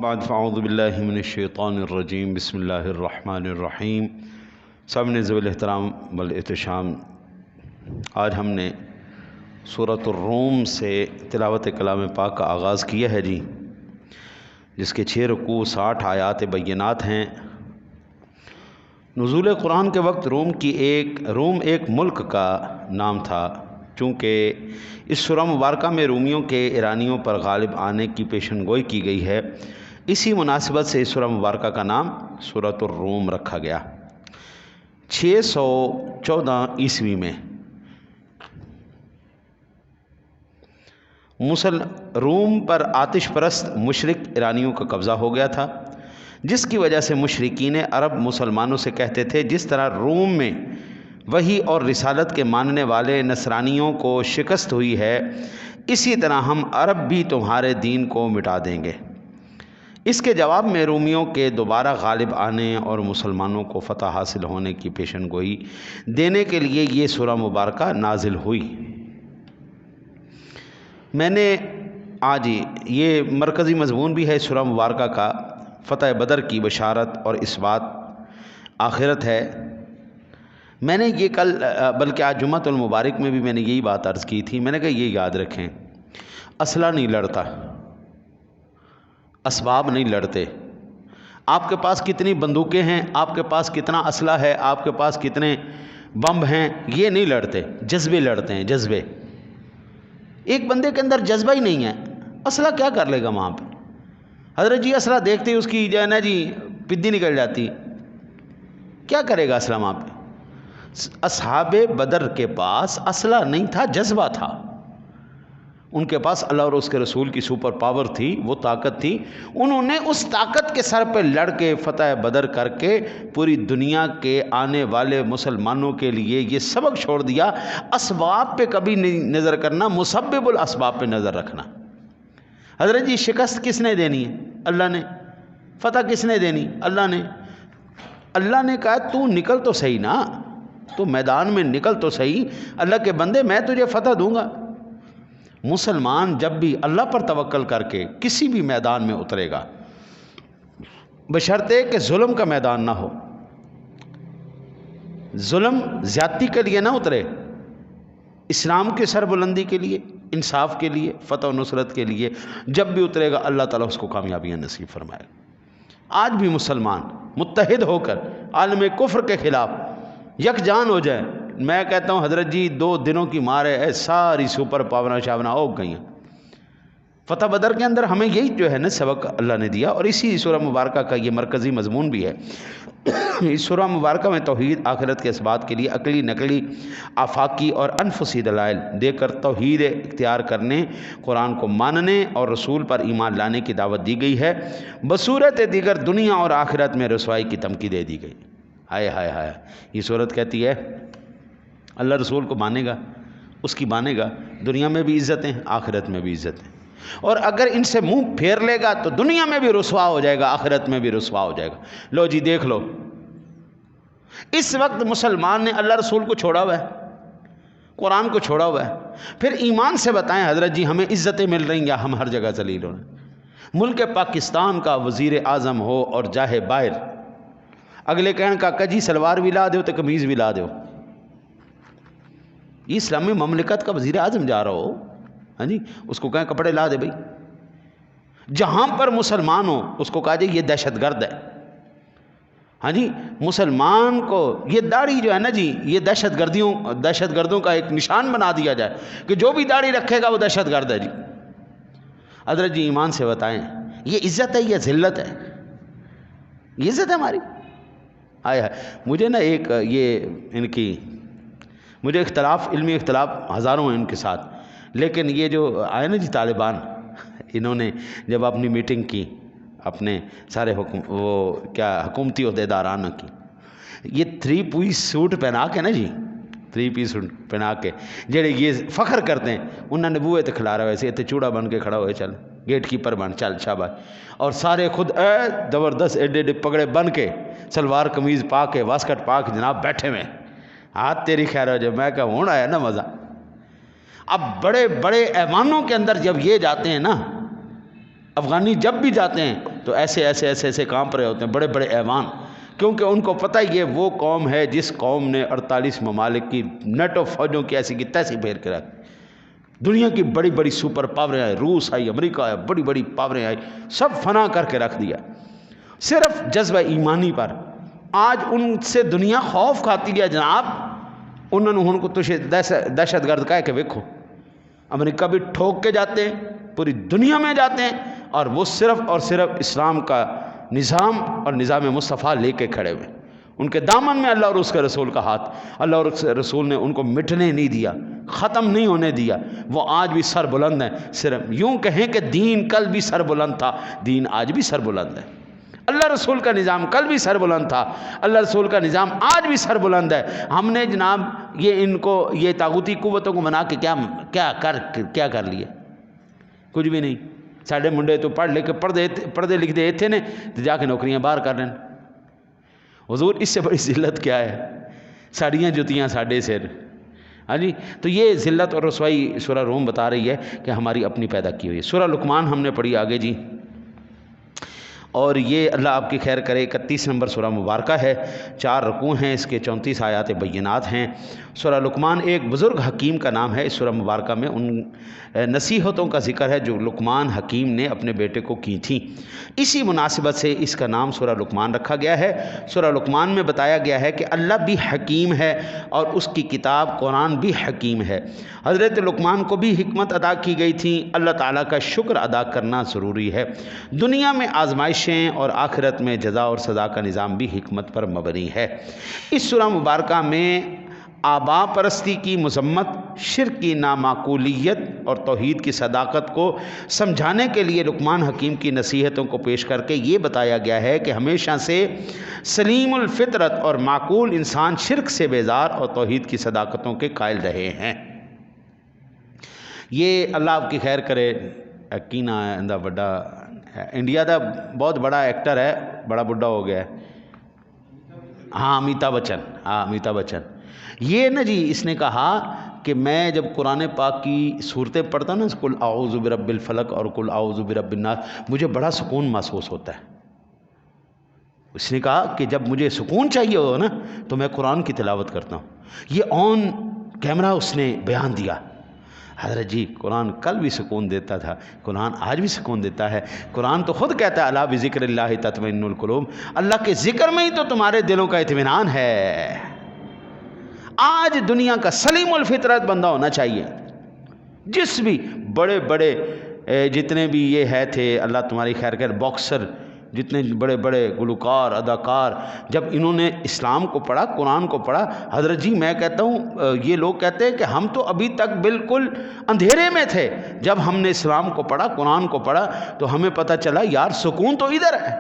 بعد فاعوذ باللہ من الشیطان الرجیم بسم اللہ الرحمن الرحیم۔ سامنے ذوی الاحترام والاحتشام، آج ہم نے سورۃ الروم سے تلاوت کلام پاک کا آغاز کیا ہے جی، جس کے 6 رکوع 60 آیات بینات ہیں۔ نزول قرآن کے وقت روم ایک ملک کا نام تھا، چونکہ اس سورہ مبارکہ میں رومیوں کے ایرانیوں پر غالب آنے کی پیشن گوئی کی گئی ہے، اسی مناسبت سے اس سورہ مبارکہ کا نام سورۃ الروم رکھا گیا۔ 614 عیسوی میں روم پر آتش پرست مشرک ایرانیوں کا قبضہ ہو گیا تھا، جس کی وجہ سے مشرکین عرب مسلمانوں سے کہتے تھے، جس طرح روم میں وحی اور رسالت کے ماننے والے نصرانیوں کو شکست ہوئی ہے، اسی طرح ہم عرب بھی تمہارے دین کو مٹا دیں گے۔ اس کے جواب میں رومیوں کے دوبارہ غالب آنے اور مسلمانوں کو فتح حاصل ہونے کی پیشن گوئی دینے کے لیے یہ سورہ مبارکہ نازل ہوئی۔ میں نے آج یہ مرکزی مضمون بھی ہے سورہ مبارکہ کا، فتح بدر کی بشارت اور اثبات آخرت ہے۔ میں نے یہ بلکہ آج جمعہ المبارک میں بھی میں نے یہی بات عرض کی تھی۔ میں نے کہا یہ یاد رکھیں، اسلحہ نہیں لڑتا، اسباب نہیں لڑتے۔ آپ کے پاس کتنی بندوقیں ہیں، آپ کے پاس کتنا اسلحہ ہے، آپ کے پاس کتنے بم ہیں، یہ نہیں لڑتے، جذبے لڑتے ہیں، جذبے۔ ایک بندے کے اندر جذبہ ہی نہیں ہے، اسلحہ کیا کر لے گا وہاں پہ؟ حضرت جی اسلحہ دیکھتے ہی اس کی جو ہے نا جی پدی نکل جاتی، کیا کرے گا اسلحہ وہاں پہ؟ اصحاب بدر کے پاس اسلحہ نہیں تھا، جذبہ تھا۔ ان کے پاس اللہ اور اس کے رسول کی سپر پاور تھی، وہ طاقت تھی۔ انہوں نے اس طاقت کے سر پہ لڑ کے فتح بدر کر کے پوری دنیا کے آنے والے مسلمانوں کے لیے یہ سبق چھوڑ دیا، اسباب پہ کبھی نہیں نظر کرنا، مسبب الاسباب پہ نظر رکھنا۔ حضرت جی شکست کس نے دینی ہے؟ اللہ نے۔ فتح کس نے دینی؟ اللہ نے۔ اللہ نے کہا تو نکل تو صحیح نا، تو میدان میں نکل تو صحیح، اللہ کے بندے میں تجھے فتح دوں گا۔ مسلمان جب بھی اللہ پر توکل کر کے کسی بھی میدان میں اترے گا، بشرطے کہ ظلم کا میدان نہ ہو، ظلم زیادتی کے لیے نہ اترے، اسلام کی سربلندی کے لیے، انصاف کے لیے، فتح و نصرت کے لیے جب بھی اترے گا، اللہ تعالیٰ اس کو کامیابیاں نصیب فرمائے گا۔ آج بھی مسلمان متحد ہو کر عالم کفر کے خلاف یکجان ہو جائے، میں کہتا ہوں حضرت جی 2 دنوں کی مارے ساری سپر پاوریں شاوریں ہو گئی ہیں۔ فتح بدر کے اندر ہمیں یہی جو ہے نا سبق اللہ نے دیا، اور اسی سورہ مبارکہ کا یہ مرکزی مضمون بھی ہے۔ اس سورہ مبارکہ میں توحید، آخرت کے اثبات کے لیے عقلی، نقلی، آفاقی اور انفسی دلائل دے کر توحید اختیار کرنے، قرآن کو ماننے اور رسول پر ایمان لانے کی دعوت دی گئی ہے، بصورت دیگر دنیا اور آخرت میں رسوائی کی دھمکی دے دی گئی۔ ہائے ہائے ہائے، یہ صورت کہتی ہے اللہ رسول کو مانے گا، اس کی مانے گا، دنیا میں بھی عزتیں، آخرت میں بھی عزتیں، اور اگر ان سے منہ پھیر لے گا تو دنیا میں بھی رسوا ہو جائے گا، آخرت میں بھی رسوا ہو جائے گا۔ لو جی دیکھ لو، اس وقت مسلمان نے اللہ رسول کو چھوڑا ہوا ہے، قرآن کو چھوڑا ہوا ہے، پھر ایمان سے بتائیں حضرت جی ہمیں عزتیں مل رہی ہیں یا ہم ہر جگہ ذلیل ہو رہے ہیں؟ ملک پاکستان کا وزیر اعظم ہو اور جاہے باہر، اگلے کہن کا کجی سلوار بھی لا دیو تو قمیض بھی لا دیو، یہ اسلامی مملکت کا وزیر اعظم جا رہا ہو، ہاں جی، اس کو کہیں کپڑے لا دے بھائی۔ جہاں پر مسلمان ہو اس کو کہا جائے یہ دہشت گرد ہے، ہاں جی، مسلمان کو یہ داڑھی جو ہے نا جی، یہ دہشت گردوں کا ایک نشان بنا دیا جائے کہ جو بھی داڑھی رکھے گا وہ دہشت گرد ہے جی۔ حضرت جی ایمان سے بتائیں یہ عزت ہے یا ذلت ہے؟ یہ عزت ہے ہماری؟ آئے ہے مجھے نا ایک یہ ان کی مجھے علمی اختلاف ہزاروں ہیں ان کے ساتھ، لیکن یہ جو آئے نا جی طالبان، انہوں نے جب اپنی میٹنگ کی اپنے سارے حکومتی عہدیداران کی، یہ 3 پیس سوٹ پہنا کے نا جی، 3 پیس سوٹ پہنا کے جڑے یہ فخر کرتے ہیں، انہوں نے بوئے تے کھلا رہا ویسے تے چوڑا بن کے کھڑا ہوئے، چل گیٹ کیپر بن، چل شاباش، اور سارے خود زبردست ایڈے پگڑے بن کے سلوار قمیض پا کے واسکٹ پا کے جناب بیٹھے ہوئے، ہاتھ تیری خیر ہو جائے۔ میں کہا ہونا ہے نا مزہ۔ اب بڑے بڑے ایوانوں کے اندر جب یہ جاتے ہیں نا، افغانی جب بھی جاتے ہیں تو ایسے ایسے ایسے ایسے کانپ رہے ہوتے ہیں، بڑے بڑے ایوان، کیونکہ ان کو پتہ یہ وہ قوم ہے جس قوم نے 48 ممالک کی نیٹو فوجوں کی ایسی کی تیسی پھیر کے رکھ، دنیا کی بڑی بڑی سپر پاوریں آئی، روس آئی، امریکہ آئی، بڑی بڑی پاوریں آئی، سب فنا کر کے رکھ دیا صرف جذبہ ایمانی پر۔ آج ان سے دنیا خوف کھاتی ہے جناب، انہوں نے ان کو تجھے دہشت گرد کہہ کے ویکھو، امریکہ بھی ٹھوک کے جاتے ہیں، پوری دنیا میں جاتے ہیں، اور وہ صرف اور صرف اسلام کا نظام اور نظام مصطفیٰ لے کے کھڑے ہوئے، ان کے دامن میں اللہ اور اس کے رسول کا ہاتھ، اللہ اور اس کے رسول نے ان کو مٹنے نہیں دیا، ختم نہیں ہونے دیا، وہ آج بھی سر بلند ہیں۔ صرف یوں کہیں کہ دین کل بھی سر بلند تھا، دین آج بھی سر بلند ہے، اللہ رسول کا نظام کل بھی سر بلند تھا، اللہ رسول کا نظام آج بھی سر بلند ہے۔ ہم نے جناب یہ ان کو یہ طاغوتی قوتوں کو بنا کے کیا کر لیا؟ کچھ بھی نہیں۔ ساڈے منڈے تو پڑھ لے کے پڑھتے لکھتے اتنے نے تو جا کے نوکریاں باہر کر لین۔ حضور اس سے بڑی ذلت کیا ہے؟ ساڑیاں جوتیاں ساڈے سر، ہاں جی۔ تو یہ ذلت اور رسوائی سورہ روم بتا رہی ہے کہ ہماری اپنی پیدا کی ہوئی ہے۔ سورہ لقمان ہم نے پڑھی آگے جی، اور یہ اللہ آپ کی خیر کرے 31 نمبر سورہ مبارکہ ہے، 4 رکوع ہیں، اس کے 34 آیات بینات ہیں۔ سورہ لقمان ایک بزرگ حکیم کا نام ہے۔ اس سورہ مبارکہ میں ان نصیحتوں کا ذکر ہے جو لقمان حکیم نے اپنے بیٹے کو کی تھیں، اسی مناسبت سے اس کا نام سورہ لقمان رکھا گیا ہے۔ سورہ لقمان میں بتایا گیا ہے کہ اللہ بھی حکیم ہے اور اس کی کتاب قرآن بھی حکیم ہے۔ حضرت لقمان کو بھی حکمت عطا کی گئی تھی۔ اللہ تعالیٰ کا شکر ادا کرنا ضروری ہے۔ دنیا میں آزمائشیں اور آخرت میں جزا اور سزا کا نظام بھی حکمت پر مبنی ہے۔ اس سورہ مبارکہ میں آبا پرستی کی مذمت، شرک کی نامعقولیت اور توحید کی صداقت کو سمجھانے کے لیے لقمان حکیم کی نصیحتوں کو پیش کر کے یہ بتایا گیا ہے کہ ہمیشہ سے سلیم الفطرت اور معقول انسان شرک سے بیزار اور توحید کی صداقتوں کے قائل رہے ہیں۔ یہ اللہ آپ کی خیر کرے، کینا اندہ بڑا انڈیا دا بہت بڑا ایکٹر ہے، بڑا بڑھا ہو گیا ہے، ہاں امیتابھ بچن، امیتابھ بچن۔ یہ نا جی اس نے کہا کہ میں جب قرآن پاک کی صورتیں پڑھتا نا، قل اعوذ برب الفلق اور قل اعوذ برب الناس، مجھے بڑا سکون محسوس ہوتا ہے۔ اس نے کہا کہ جب مجھے سکون چاہیے ہو نا تو میں قرآن کی تلاوت کرتا ہوں۔ یہ آن کیمرہ اس نے بیان دیا۔ حضرت جی قرآن کل بھی سکون دیتا تھا، قرآن آج بھی سکون دیتا ہے۔ قرآن تو خود کہتا ہے الا بذکر اللہ تطمئن القلوب، اللہ کے ذکر میں ہی تو تمہارے دلوں کا اطمینان ہے۔ آج دنیا کا سلیم الفطرت بندہ ہونا چاہیے۔ جس بھی بڑے بڑے جتنے بھی یہ ہے تھے، اللہ تمہاری خیر کر، باکسر، جتنے بڑے بڑے گلوکار، اداکار، جب انہوں نے اسلام کو پڑھا، قرآن کو پڑھا، حضرت جی میں کہتا ہوں یہ لوگ کہتے ہیں کہ ہم تو ابھی تک بالکل اندھیرے میں تھے، جب ہم نے اسلام کو پڑھا، قرآن کو پڑھا تو ہمیں پتہ چلا یار سکون تو ادھر ہے۔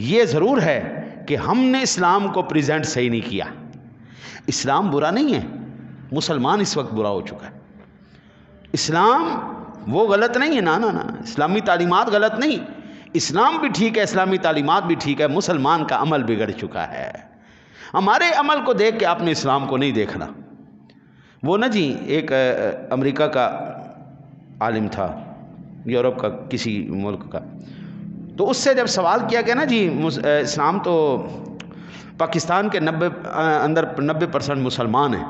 یہ ضرور ہے کہ ہم نے اسلام کو پریزنٹ صحیح نہیں کیا۔ اسلام برا نہیں ہے، مسلمان اس وقت برا ہو چکا ہے۔ اسلام وہ غلط نہیں ہے، نا نا نا، اسلامی تعلیمات غلط نہیں، اسلام بھی ٹھیک ہے، اسلامی تعلیمات بھی ٹھیک ہے، مسلمان کا عمل بگڑ چکا ہے۔ ہمارے عمل کو دیکھ کے آپ نے اسلام کو نہیں دیکھنا۔ وہ نا جی ایک امریکہ کا عالم تھا، یورپ کا کسی ملک کا، تو اس سے جب سوال کیا گیا نا جی اسلام تو پاکستان کے 90% مسلمان ہیں،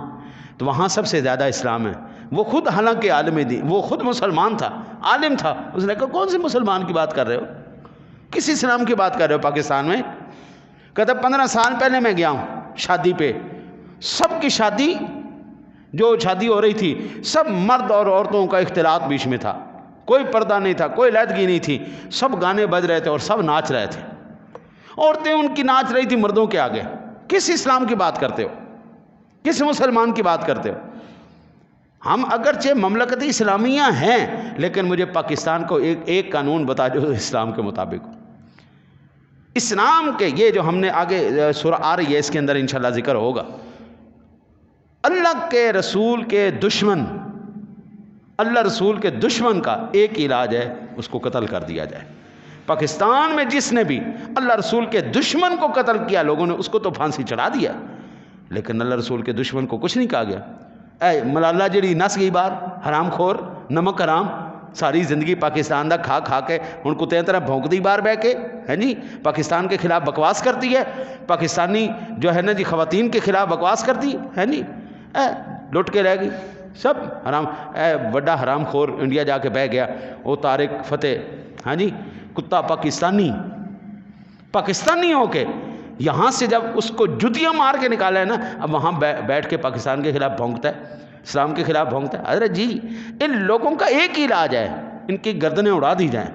تو وہاں سب سے زیادہ اسلام ہے۔ وہ خود حالانکہ عالم دین، وہ خود مسلمان تھا، عالم تھا، اس نے کہا کون سے مسلمان کی بات کر رہے ہو، کس اسلام کی بات کر رہے ہو پاکستان میں؟ کہتا 15 سال پہلے میں گیا ہوں شادی پہ، سب کی شادی جو شادی ہو رہی تھی سب مرد اور عورتوں کا اختلاط بیچ میں تھا، کوئی پردہ نہیں تھا، کوئی علیحدگی نہیں تھی، سب گانے بج رہے تھے اور سب ناچ رہے تھے، عورتیں ان کی ناچ رہی تھی مردوں کے آگے۔ کس اسلام کی بات کرتے ہو، کس مسلمان کی بات کرتے ہو؟ ہم اگرچہ مملکت اسلامیہ ہیں لیکن مجھے پاکستان کو ایک قانون بتا جو اسلام کے مطابق ہو۔ اسلام کے یہ جو ہم نے آگے سورہ آ رہی ہے اس کے اندر انشاءاللہ ذکر ہوگا، اللہ کے رسول کے دشمن، اللہ رسول کے دشمن کا ایک علاج ہے اس کو قتل کر دیا جائے۔ پاکستان میں جس نے بھی اللہ رسول کے دشمن کو قتل کیا، لوگوں نے اس کو تو پھانسی چڑھا دیا، لیکن اللہ رسول کے دشمن کو کچھ نہیں کہا گیا۔ اے ملالہ جڑی نس گئی باہر، حرام خور، نمک حرام، ساری زندگی پاکستان دا کھا کھا کے ہن کتے طرح بھونکدی باہر بہ کے ہے جی، پاکستان کے خلاف بکواس کرتی ہے، پاکستانی جو ہے نا جی خواتین کے خلاف بکواس کرتی ہے جی، لٹ کے رہ گئی سب حرام، بڑا حرام خور انڈیا جا کے بہ گیا وہ طارق فتح، ہاں جی کتا پاکستانی ہو کے یہاں سے جب اس کو جتیاں مار کے نکالا ہے نا، اب وہاں بیٹھ کے پاکستان کے خلاف بھونکتا ہے، اسلام کے خلاف بھونکتا ہے۔ حضرت جی ان لوگوں کا ایک ہی علاج ہے، ان کی گردنیں اڑا دی جائیں،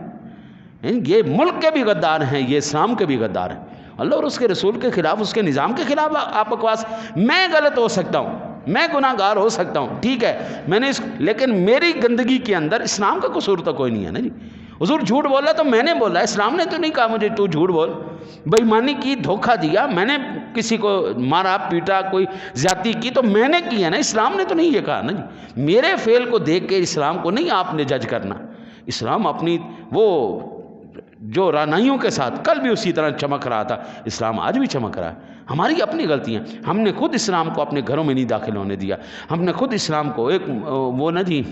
یہ ملک کے بھی غدار ہیں، یہ اسلام کے بھی غدار ہیں، اللہ اور اس کے رسول کے خلاف، اس کے نظام کے خلاف آپ بکواس۔ میں غلط ہو سکتا ہوں، میں گناہ گار ہو سکتا ہوں، ٹھیک ہے، میں نے لیکن میری گندگی کے اندر اسلام کا قصور تو کوئی نہیں ہے نا جی۔ حضور جھوٹ بولا تو میں نے بولا، اسلام نے تو نہیں کہا مجھے تو جھوٹ بول، بے ایمانی کی، دھوکہ دیا، میں نے کسی کو مارا پیٹا، کوئی زیادتی کی تو میں نے کی ہے نا، اسلام نے تو نہیں یہ کہا نا جی۔ میرے فعل کو دیکھ کے اسلام کو نہیں آپ نے جج کرنا، اسلام اپنی وہ جو رانائیوں کے ساتھ کل بھی اسی طرح چمک رہا تھا، اسلام آج بھی چمک رہا ہے۔ ہماری اپنی غلطیاں، ہم نے خود اسلام کو اپنے گھروں میں نہیں داخل ہونے دیا، ہم نے خود اسلام کو ایک وہ نا جی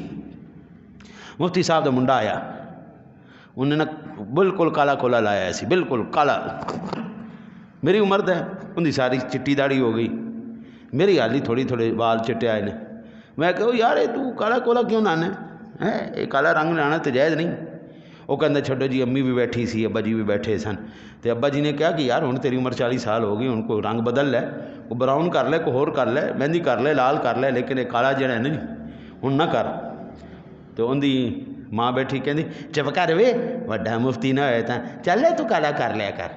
مفتی صاحب دا منڈا آیا، انہوں نے بالکل کالا کولا لایا ایسی، بالکل کالا، میری عمر ہے، ان کی ساری چٹی داڑھی ہو گئی، میری حالی تھوڑی تھوڑے بال چٹے آئے نے، میں کہو یار تو کالا کولا کیوں لانا ہے، یہ کالا رنگ لانا تو جائز نہیں۔ وہ کہتا چھوڑو جی، امی بھی بیٹھی سی، ابا جی بھی بیٹھے سن، تو ابا جی نے کہا کہ یار ہن تیری عمر 40 سال ہو گئی، ان کو رنگ بدل لے، کو براؤن کر لے، کو ہور کر لے، مہندی کر لے، لال کر لے، لیکن ایک کالا جڑا ہے نا جی ہن نہ کر۔ تو ان دی ماں بیٹھی کہندی چپ کر وے، وڈا مفتی نہ ہوئے تاں چلے تو کالا کر لیا کر۔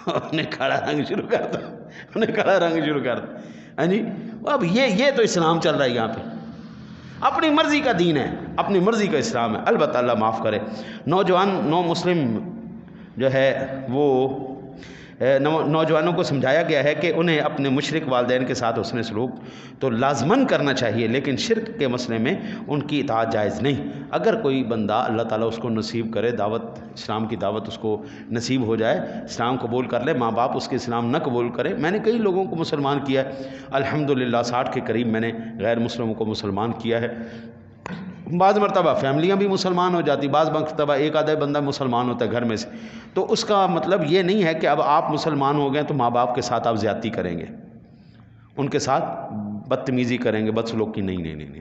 انہیں کالا رنگ شروع کر دیا، انہیں کالا رنگ شروع کر دیا، ہاں جی۔ اب یہ تو اسلام چل رہا ہے یہاں پہ، اپنی مرضی کا دین ہے، اپنی مرضی کا اسلام ہے، البتہ اللہ معاف کرے۔ نوجوان نو مسلم جو ہے وہ نوجوانوں کو سمجھایا گیا ہے کہ انہیں اپنے مشرک والدین کے ساتھ حسن سلوک تو لازماً کرنا چاہیے، لیکن شرک کے مسئلے میں ان کی اطاعت جائز نہیں۔ اگر کوئی بندہ اللہ تعالیٰ اس کو نصیب کرے، دعوت اسلام کی دعوت اس کو نصیب ہو جائے، اسلام قبول کر لے، ماں باپ اس کے اسلام نہ قبول کرے، میں نے کئی لوگوں کو مسلمان کیا ہے الحمدللہ، 60 کے قریب میں نے غیر مسلموں کو مسلمان کیا ہے۔ بعض مرتبہ فیملیاں بھی مسلمان ہو جاتی، بعض مرتبہ ایک آدھا بندہ مسلمان ہوتا ہے گھر میں سے، تو اس کا مطلب یہ نہیں ہے کہ اب آپ مسلمان ہو گئے تو ماں باپ کے ساتھ آپ زیادتی کریں گے، ان کے ساتھ بدتمیزی کریں گے، بدسلوکی نہیں،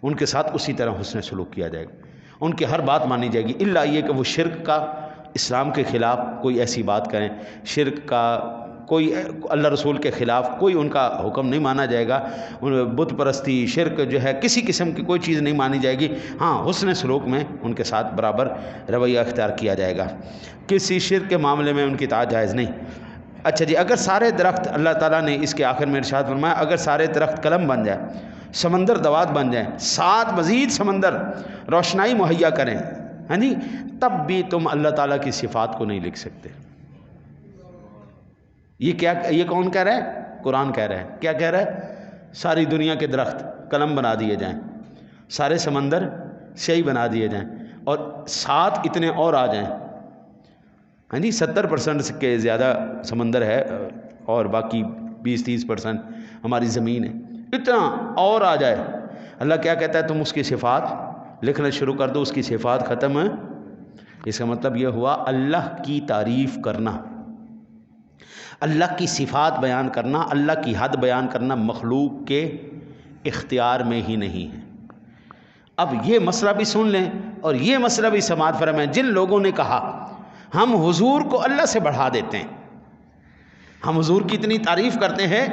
ان کے ساتھ اسی طرح حسن سلوک کیا جائے گا، ان کی ہر بات مانی جائے گی، الا یہ کہ وہ شرک کا، اسلام کے خلاف کوئی ایسی بات کریں، شرک کا کوئی اللہ رسول کے خلاف کوئی ان کا حکم نہیں مانا جائے گا، بت پرستی، شرک جو ہے کسی قسم کی کوئی چیز نہیں مانی جائے گی، ہاں حسن سلوک میں ان کے ساتھ برابر رویہ اختیار کیا جائے گا، کسی شرک کے معاملے میں ان کی اطاعت جائز نہیں۔ اچھا جی، اگر سارے درخت، اللہ تعالیٰ نے اس کے آخر میں ارشاد فرمایا اگر سارے درخت قلم بن جائے، سمندر دوات بن جائیں، 7 مزید سمندر روشنائی مہیا کریں، ہاں جی، تب بھی تم اللہ تعالیٰ کی صفات کو نہیں لکھ سکتے۔ یہ کون کہہ رہا ہے؟ قرآن کہہ رہا ہے۔ کیا کہہ رہا ہے؟ ساری دنیا کے درخت قلم بنا دیے جائیں، سارے سمندر سیاہی بنا دیے جائیں، اور 7 اتنے اور آ جائیں، ہاں جی، 70% کے زیادہ سمندر ہے اور باقی 20-30% ہماری زمین ہے، اتنا اور آ جائے، اللہ کیا کہتا ہے؟ تم اس کی صفات لکھنا شروع کر دو، اس کی صفات ختم ہے۔ اس کا مطلب یہ ہوا اللہ کی تعریف کرنا، اللہ کی صفات بیان کرنا، اللہ کی حد بیان کرنا مخلوق کے اختیار میں ہی نہیں ہے۔ اب یہ مسئلہ بھی سن لیں اور یہ مسئلہ بھی سماعت فرمائیں، جن لوگوں نے کہا ہم حضور کو اللہ سے بڑھا دیتے ہیں، ہم حضور کی اتنی تعریف کرتے ہیں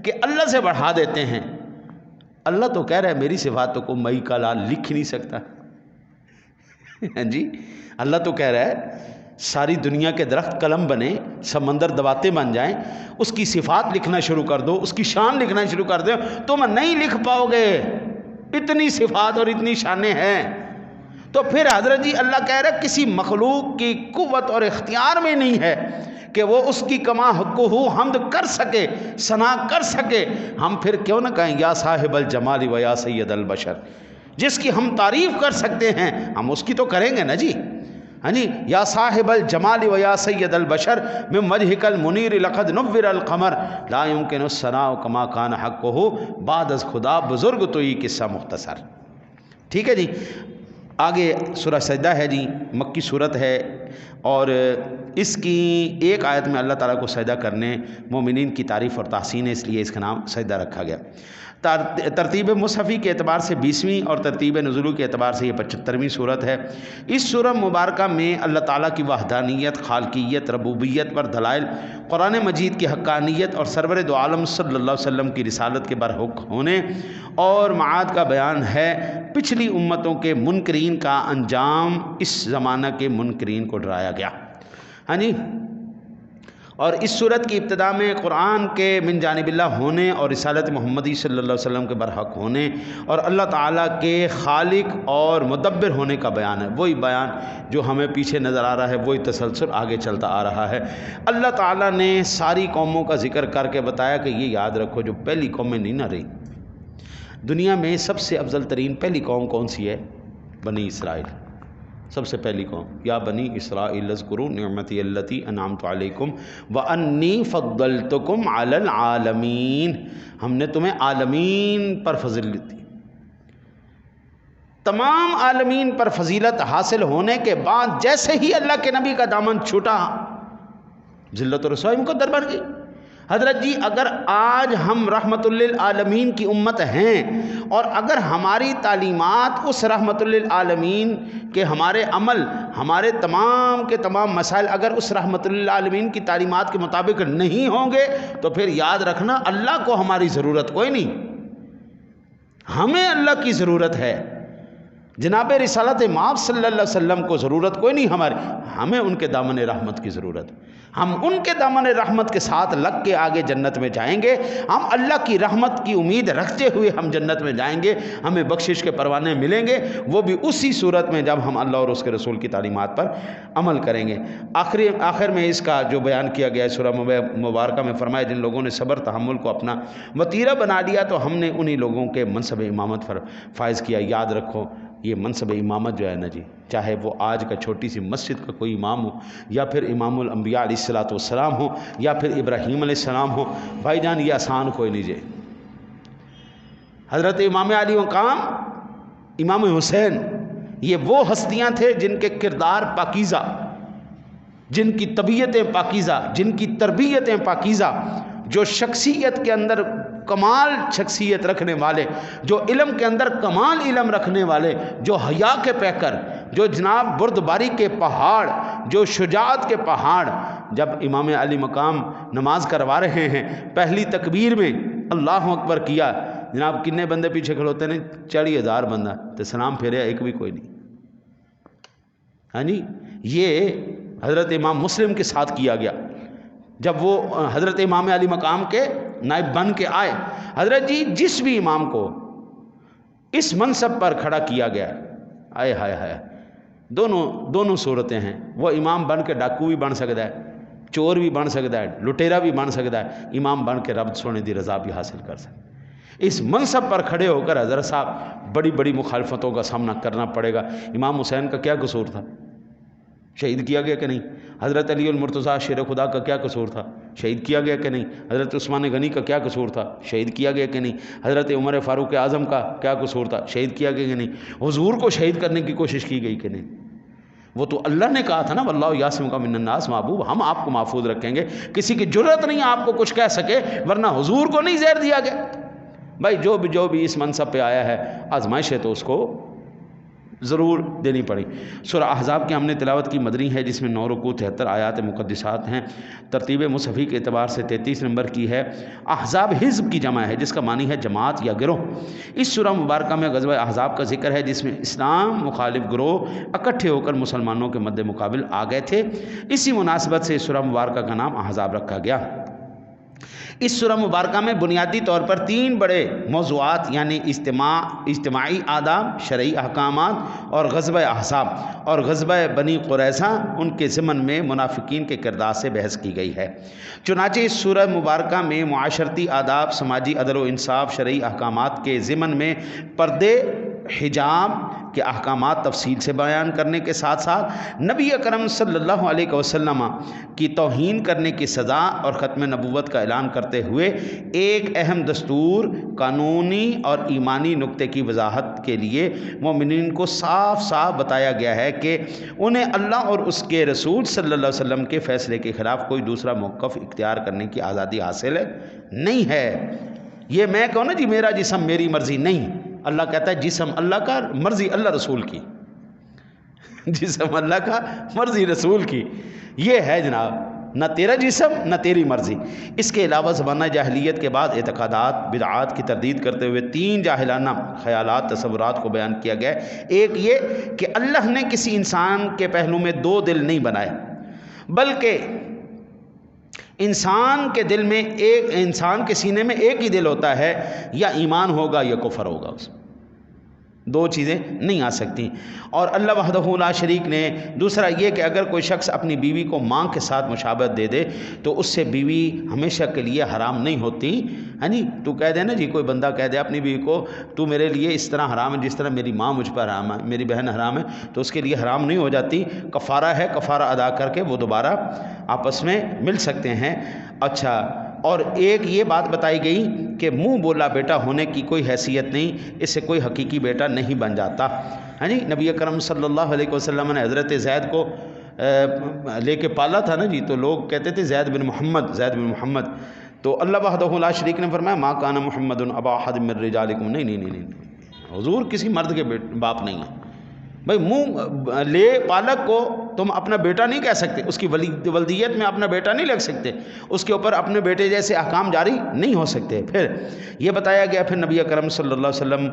کہ اللہ سے بڑھا دیتے ہیں، اللہ تو کہہ رہا ہے میری صفاتوں کو مئی کا لال لکھ نہیں سکتا، ہاں جی، اللہ تو کہہ رہا ہے ساری دنیا کے درخت قلم بنے، سمندر دواتے بن جائیں، اس کی صفات لکھنا شروع کر دو، اس کی شان لکھنا شروع کر دو، تم نہیں لکھ پاؤ گے، اتنی صفات اور اتنی شانیں ہیں۔ تو پھر حضرت جی اللہ کہہ رہے کسی مخلوق کی قوت اور اختیار میں نہیں ہے کہ وہ اس کی کما حقہ حمد کر سکے، ثنا کر سکے۔ ہم پھر کیوں نہ کہیں یا صاحب الجمال و یا سید البشر، جس کی ہم تعریف کر سکتے ہیں ہم اس کی تو کریں گے نا جی، ہاں جی، یا صاحب الجمال و یا سید البشر من وجهک المنیر لقد نور القمر لا يمکن الثناء کما کان حقہ، بعد از خدا بزرگ تو یہ قصہ مختصر، ٹھیک ہے جی۔ آگے سورہ سجدہ ہے جی، مکی صورت ہے، اور اس کی ایک آیت میں اللہ تعالیٰ کو سجدہ کرنے مومنین کی تعریف اور تحسین ہے، اس لیے اس کا نام سجدہ رکھا گیا۔ ترتیب مصحفی کے اعتبار سے 20ویں اور ترتیب نزول کے اعتبار سے یہ 75ویں صورت ہے۔ اس سورہ مبارکہ میں اللہ تعالیٰ کی وحدانیت، خالقیت، ربوبیت پر دلائل، قرآن مجید کی حقانیت اور سرور دو عالم صلی اللہ علیہ وسلم کی رسالت کے برحق ہونے اور معاد کا بیان ہے۔ پچھلی امتوں کے منکرین کا انجام اس زمانہ کے منکرین کو ڈرایا گیا۔ ہاں جی، اور اس صورت کی ابتدا میں قرآن کے من جانب اللہ ہونے اور رسالت محمدی صلی اللہ علیہ وسلم کے برحق ہونے اور اللہ تعالیٰ کے خالق اور مدبر ہونے کا بیان ہے۔ وہی بیان جو ہمیں پیچھے نظر آ رہا ہے، وہی تسلسل آگے چلتا آ رہا ہے۔ اللہ تعالیٰ نے ساری قوموں کا ذکر کر کے بتایا کہ یہ یاد رکھو جو پہلی قومیں نہیں نہ رہی، دنیا میں سب سے افضل ترین پہلی قوم کون سی ہے؟ بنی اسرائیل، سب سے پہلی قوم۔ یا بنی اسرائیل اذکروا نعمتی التی انعمت علیکم وانی فضلتکم علی العالمین، ہم نے تمہیں عالمین پر فضیلت دی۔ تمام عالمین پر فضیلت حاصل ہونے کے بعد جیسے ہی اللہ کے نبی کا دامن چھوٹا، ذلت و رسوائی مقدر بن گئی۔ حضرت جی اگر آج ہم رحمت للعالمین کی امت ہیں اور اگر ہماری تعلیمات اس رحمت للعالمین کے ہمارے عمل، ہمارے تمام کے تمام مسائل اگر اس رحمت للعالمین کی تعلیمات کے مطابق نہیں ہوں گے تو پھر یاد رکھنا اللہ کو ہماری ضرورت کوئی نہیں، ہمیں اللہ کی ضرورت ہے۔ جناب رسالت مآب صلی اللہ علیہ وسلم کو ضرورت کوئی نہیں ہماری، ہمیں ان کے دامن رحمت کی ضرورت۔ ہم ان کے دامن رحمت کے ساتھ لگ کے آگے جنت میں جائیں گے، ہم اللہ کی رحمت کی امید رکھتے ہوئے ہم جنت میں جائیں گے، ہمیں بخشش کے پروانے ملیں گے، وہ بھی اسی صورت میں جب ہم اللہ اور اس کے رسول کی تعلیمات پر عمل کریں گے۔ آخر میں اس کا جو بیان کیا گیا ہے سورہ مبارکہ میں فرمایا جن لوگوں نے صبر تحمل کو اپنا وتیرہ بنا لیا تو ہم نے انہی لوگوں کے منصب امامت پر فائز کیا۔ یاد رکھو یہ منصب امامت جو ہے نا جی، چاہے وہ آج کا چھوٹی سی مسجد کا کوئی امام ہو، یا پھر امام الانبیاء علیہ الصلوۃ والسلام ہو، یا پھر ابراہیم علیہ السلام ہو، بھائی جان یہ آسان کوئی نہیں جائے۔ حضرت امام علی مقام، امام حسین، یہ وہ ہستیاں تھے جن کے کردار پاکیزہ، جن کی طبیعتیں پاکیزہ، جن کی تربیتیں پاکیزہ، جو شخصیت کے اندر کمال شخصیت رکھنے والے، جو علم کے اندر کمال علم رکھنے والے، جو حیا کے پیکر، جو جناب بردباری کے پہاڑ، جو شجاعت کے پہاڑ۔ جب امام علی مقام نماز کروا رہے ہیں، پہلی تکبیر میں اللہ اکبر کیا، جناب کتنے بندے پیچھے کھڑوتے ہیں؟ 40,000 بندہ، تو سلام پھیریا ایک بھی کوئی نہیں۔ ہاں جی، یہ حضرت امام مسلم کے ساتھ کیا گیا جب وہ حضرت امام علی مقام کے نائب بن کے آئے۔ حضرت جی جس بھی امام کو اس منصب پر کھڑا کیا گیا، آئے ہائے ہائے، دونوں صورتیں ہیں، وہ امام بن کے ڈاکو بھی بن سکتا ہے، چور بھی بن سکتا ہے، لٹیرا بھی بن سکتا ہے، امام بن کے رب سونے دی رضا بھی حاصل کر سکتا ہے۔ اس منصب پر کھڑے ہو کر حضرت صاحب بڑی بڑی مخالفتوں کا سامنا کرنا پڑے گا۔ امام حسین کا کیا قصور تھا؟ شہید کیا گیا کہ نہیں؟ حضرت علی المرتضیٰ شیر خدا کا کیا قصور تھا؟ شہید کیا گیا کہ نہیں؟ حضرت عثمان غنی کا کیا قصور تھا؟ شہید کیا گیا کہ نہیں؟ حضرت عمر فاروق اعظم کا کیا قصور تھا؟ شہید کیا گیا کہ نہیں؟ حضور کو شہید کرنے کی کوشش کی گئی کہ نہیں؟ وہ تو اللہ نے کہا تھا نا واللہ یعصمک من الناس، محبوب ہم آپ کو محفوظ رکھیں گے، کسی کی جرت نہیں آپ کو کچھ کہہ سکے، ورنہ حضور کو نہیں زہر دیا گیا۔ بھائی جو بھی اس منصب پہ آیا ہے، آزمائشیں تو اس کو ضرور دینی پڑی۔ سورہ احزاب کی ہم نے تلاوت کی، مدنی ہے، جس میں 9 رکوع 73 آیات مقدسات ہیں۔ ترتیب مصحفی کے اعتبار سے 33 نمبر کی ہے۔ احزاب حزب کی جمع ہے جس کا معنی ہے جماعت یا گروہ۔ اس سورہ مبارکہ میں غزوہ احزاب کا ذکر ہے جس میں اسلام مخالف گروہ اکٹھے ہو کر مسلمانوں کے مد مقابل آ گئے تھے، اسی مناسبت سے اس سورہ مبارکہ کا نام احزاب رکھا گیا۔ اس سورہ مبارکہ میں بنیادی طور پر 3 بڑے موضوعات یعنی اجتماعی آداب، شرعی احکامات اور غزوہ احزاب اور غزوہ بنی قریظہ ان کے ضمن میں منافقین کے کردار سے بحث کی گئی ہے۔ چنانچہ اس سورہ مبارکہ میں معاشرتی آداب، سماجی عدل و انصاف، شرعی احکامات کے ضمن میں پردے، حجاب کے احکامات تفصیل سے بیان کرنے کے ساتھ ساتھ نبی اکرم صلی اللہ علیہ وسلم کی توہین کرنے کی سزا اور ختم نبوت کا اعلان کرتے ہوئے ایک اہم دستور، قانونی اور ایمانی نکتے کی وضاحت کے لیے مومنین کو صاف صاف بتایا گیا ہے کہ انہیں اللہ اور اس کے رسول صلی اللہ علیہ وسلم کے فیصلے کے خلاف کوئی دوسرا موقف اختیار کرنے کی آزادی حاصل نہیں ہے۔ یہ میں کہوں نا جی میرا جسم میری مرضی، نہیں، اللہ کہتا ہے جسم اللہ کا، مرضی اللہ رسول کی، جسم اللہ کا، مرضی رسول کی، یہ ہے جناب، نہ تیرا جسم نہ تیری مرضی۔ اس کے علاوہ زمانہ جاہلیت کے بعد اعتقادات، بدعات کی تردید کرتے ہوئے 3 جاہلانہ خیالات، تصورات کو بیان کیا گیا ہے۔ ایک یہ کہ اللہ نے کسی انسان کے پہلو میں 2 دل نہیں بنائے، بلکہ انسان کے دل میں انسان کے سینے میں ایک ہی دل ہوتا ہے، یا ایمان ہوگا یا کفر ہوگا، اس میں 2 چیزیں نہیں آ سکتی۔ اور اللہ وحدہ لا شریک نے دوسرا یہ کہ اگر کوئی شخص اپنی بیوی کو ماں کے ساتھ مشابہت دے دے تو اس سے بیوی ہمیشہ کے لیے حرام نہیں ہوتی۔ ہاں جی، تو کہہ دے نا جی، کوئی بندہ کہہ دے اپنی بیوی کو تو میرے لیے اس طرح حرام ہے جس طرح میری ماں مجھ پر حرام ہے، میری بہن حرام ہے، تو اس کے لیے حرام نہیں ہو جاتی، کفارہ ہے، کفارہ ادا کر کے وہ دوبارہ آپس میں مل سکتے ہیں۔ اچھا، اور ایک یہ بات بتائی گئی کہ منہ بولا بیٹا ہونے کی کوئی حیثیت نہیں، اس سے کوئی حقیقی بیٹا نہیں بن جاتا۔ ہاں جی، نبی اکرم صلی اللہ علیہ وسلم نے حضرت زید کو لے کے پالا تھا نا جی، تو لوگ کہتے تھے زید بن محمد، زید بن محمد، تو اللہ وحدہ لا شریک نے فرمایا ما کان محمد ابا احد من رجالکم، نہیں، حضور کسی مرد کے باپ نہیں ہے۔ بھائی منہ لے پالک کو تم اپنا بیٹا نہیں کہہ سکتے، اس کی ولدیت میں اپنا بیٹا نہیں لگ سکتے، اس کے اوپر اپنے بیٹے جیسے احکام جاری نہیں ہو سکتے۔ پھر یہ بتایا گیا پھر نبی اکرم صلی اللہ علیہ وسلم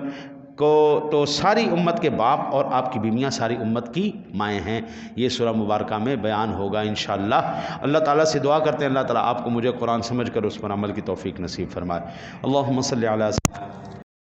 کو تو ساری امت کے باپ اور آپ کی بیویاں ساری امت کی مائیں ہیں۔ یہ سورہ مبارکہ میں بیان ہوگا انشاءاللہ۔ اللہ تعالیٰ سے دعا کرتے ہیں اللہ تعالیٰ آپ کو مجھے قرآن سمجھ کر اس پر عمل کی توفیق نصیب فرمائے۔ اللہم صلی علی